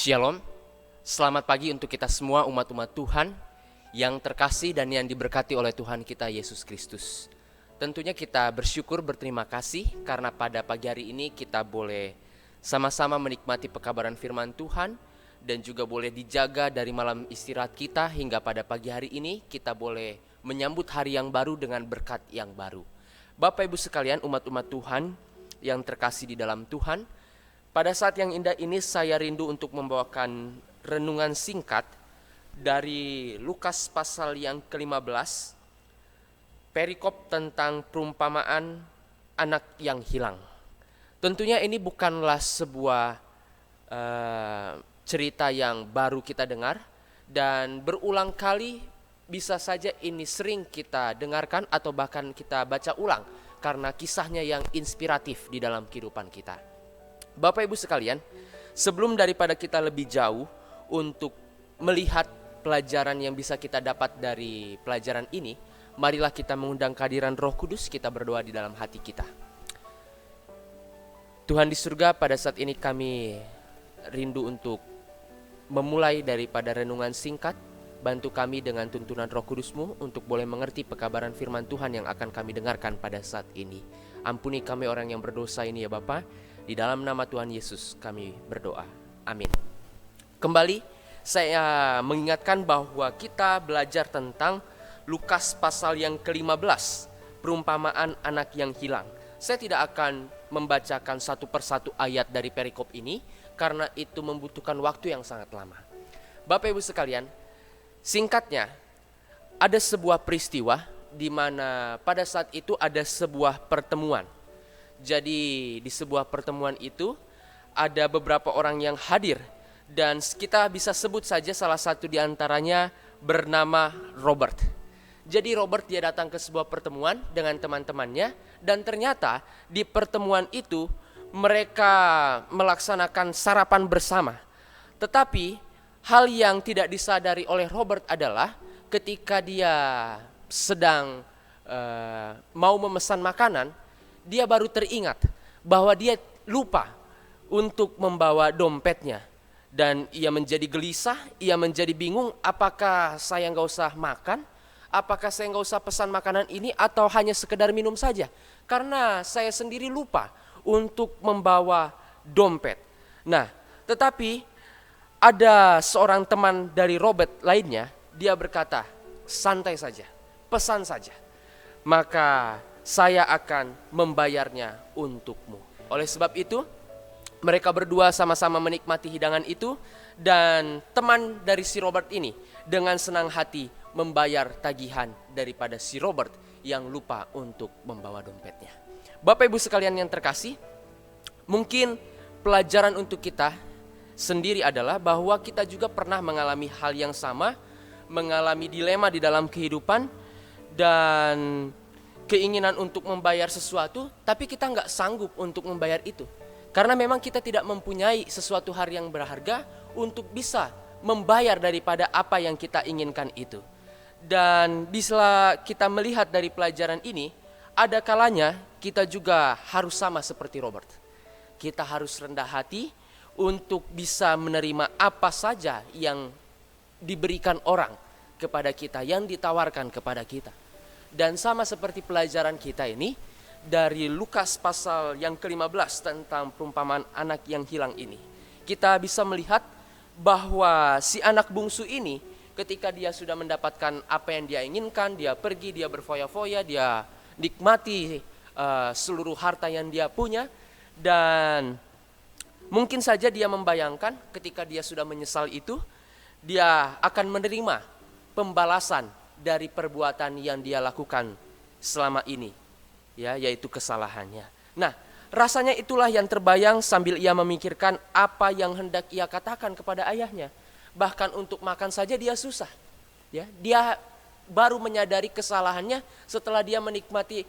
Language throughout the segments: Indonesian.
Shalom, selamat pagi untuk kita semua umat-umat Tuhan yang terkasih dan yang diberkati oleh Tuhan kita Yesus Kristus. Tentunya kita bersyukur, berterima kasih karena pada pagi hari ini kita boleh sama-sama menikmati pekabaran firman Tuhan dan juga boleh dijaga dari malam istirahat kita hingga pada pagi hari ini kita boleh menyambut hari yang baru dengan berkat yang baru. Bapak Ibu sekalian, umat-umat Tuhan yang terkasih di dalam Tuhan, pada saat yang indah ini saya rindu untuk membawakan renungan singkat dari Lukas pasal yang ke-15, perikop tentang perumpamaan anak yang hilang. Tentunya ini bukanlah sebuah cerita yang baru kita dengar, dan berulang kali bisa saja ini sering kita dengarkan atau bahkan kita baca ulang karena kisahnya yang inspiratif di dalam kehidupan kita. Bapak Ibu sekalian, sebelum daripada kita lebih jauh untuk melihat pelajaran yang bisa kita dapat dari pelajaran ini, marilah kita mengundang kehadiran Roh Kudus, kita berdoa di dalam hati kita. Tuhan di surga, pada saat ini kami rindu untuk memulai daripada renungan singkat. Bantu kami dengan tuntunan Roh Kudus-Mu untuk boleh mengerti pekabaran firman Tuhan yang akan kami dengarkan pada saat ini. Ampuni kami orang yang berdosa ini ya Bapa. Di dalam nama Tuhan Yesus kami berdoa. Amin. Kembali saya mengingatkan bahwa kita belajar tentang Lukas pasal yang ke-15, perumpamaan anak yang hilang. Saya tidak akan membacakan satu persatu ayat dari perikop ini karena itu membutuhkan waktu yang sangat lama. Bapak Ibu sekalian, singkatnya ada sebuah peristiwa di mana pada saat itu ada sebuah pertemuan. Jadi di sebuah pertemuan itu ada beberapa orang yang hadir dan kita bisa sebut saja salah satu di antaranya bernama Robert. Jadi Robert dia datang ke sebuah pertemuan dengan teman-temannya dan ternyata di pertemuan itu mereka melaksanakan sarapan bersama. Tetapi hal yang tidak disadari oleh Robert adalah ketika dia sedang mau memesan makanan, dia baru teringat bahwa dia lupa untuk membawa dompetnya. Dan ia menjadi gelisah, ia menjadi bingung, apakah saya nggak usah makan? Apakah saya nggak usah pesan makanan ini atau hanya sekedar minum saja? Karena saya sendiri lupa untuk membawa dompet. Nah, tetapi ada seorang teman dari Robert lainnya, dia berkata, santai saja, pesan saja. Maka saya akan membayarnya untukmu. Oleh sebab itu, mereka berdua sama-sama menikmati hidangan itu dan teman dari si Robert ini dengan senang hati membayar tagihan daripada si Robert yang lupa untuk membawa dompetnya. Bapak Ibu sekalian yang terkasih, mungkin pelajaran untuk kita sendiri adalah bahwa kita juga pernah mengalami hal yang sama, mengalami dilema di dalam kehidupan dan keinginan untuk membayar sesuatu, tapi kita nggak sanggup untuk membayar itu. Karena memang kita tidak mempunyai sesuatu hal yang berharga untuk bisa membayar daripada apa yang kita inginkan itu. Dan bila kita melihat dari pelajaran ini, ada kalanya kita juga harus sama seperti Robert. Kita harus rendah hati untuk bisa menerima apa saja yang diberikan orang kepada kita, yang ditawarkan kepada kita. Dan sama seperti pelajaran kita ini dari Lukas pasal yang ke-15 tentang perumpamaan anak yang hilang ini, kita bisa melihat bahwa si anak bungsu ini ketika dia sudah mendapatkan apa yang dia inginkan, dia pergi, dia berfoya-foya, dia nikmati seluruh harta yang dia punya, dan mungkin saja dia membayangkan ketika dia sudah menyesal itu, dia akan menerima pembalasan dari perbuatan yang dia lakukan selama ini, ya, yaitu kesalahannya. Nah, rasanya itulah yang terbayang sambil ia memikirkan apa yang hendak ia katakan kepada ayahnya. Bahkan untuk makan saja dia susah, ya. Dia baru menyadari kesalahannya setelah dia menikmati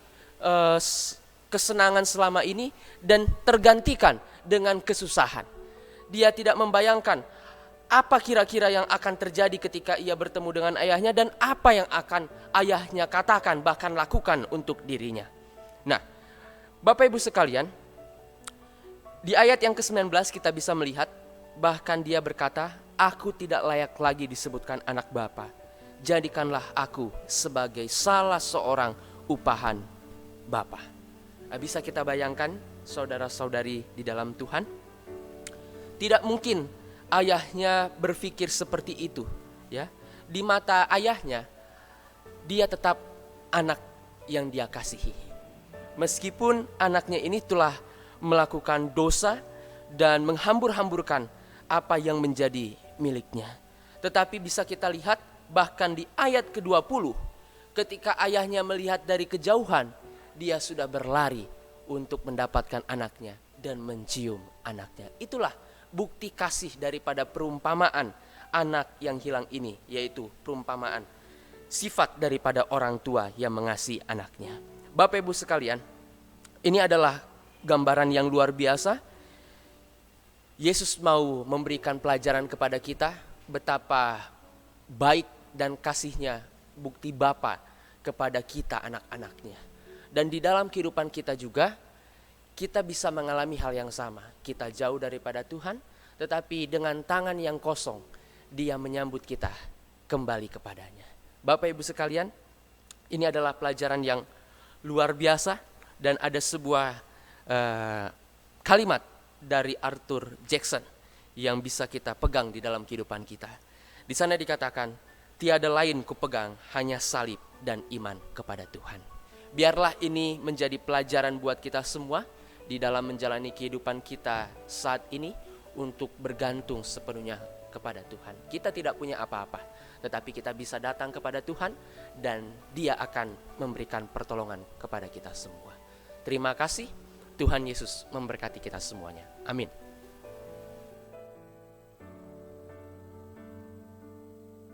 kesenangan selama ini dan tergantikan dengan kesusahan. Dia tidak membayangkan apa kira-kira yang akan terjadi ketika ia bertemu dengan ayahnya dan apa yang akan ayahnya katakan bahkan lakukan untuk dirinya. Nah, Bapak Ibu sekalian, di ayat yang ke-19 kita bisa melihat Bahkan dia berkata, "Aku tidak layak lagi disebutkan anak Bapa. Jadikanlah aku sebagai salah seorang upahan Bapa." Bisa kita bayangkan, saudara-saudari di dalam Tuhan, tidak mungkin ayahnya berpikir seperti itu, ya. Di mata ayahnya, dia tetap anak yang dia kasihi. Meskipun anaknya ini telah melakukan dosa dan menghambur-hamburkan apa yang menjadi miliknya. Tetapi bisa kita lihat bahkan di ayat ke-20, ketika ayahnya melihat dari kejauhan, dia sudah berlari untuk mendapatkan anaknya dan mencium anaknya. Itulah bukti kasih daripada perumpamaan anak yang hilang ini, yaitu perumpamaan sifat daripada orang tua yang mengasihi anaknya. Bapak Ibu sekalian, ini adalah gambaran yang luar biasa. Yesus mau memberikan pelajaran kepada kita betapa baik dan kasihnya bukti Bapa kepada kita anak-anaknya. Dan di dalam kehidupan kita juga, kita bisa mengalami hal yang sama. Kita jauh daripada Tuhan, tetapi dengan tangan yang kosong, Dia menyambut kita kembali kepadanya. Bapak Ibu sekalian, ini adalah pelajaran yang luar biasa. Dan ada sebuah kalimat dari Arthur Jackson yang bisa kita pegang di dalam kehidupan kita. Di sana dikatakan, "Tiada lain kupegang, hanya salib dan iman kepada Tuhan." Biarlah ini menjadi pelajaran buat kita semua di dalam menjalani kehidupan kita saat ini untuk bergantung sepenuhnya kepada Tuhan. Kita tidak punya apa-apa, tetapi kita bisa datang kepada Tuhan dan Dia akan memberikan pertolongan kepada kita semua. Terima kasih. Tuhan Yesus memberkati kita semuanya. Amin.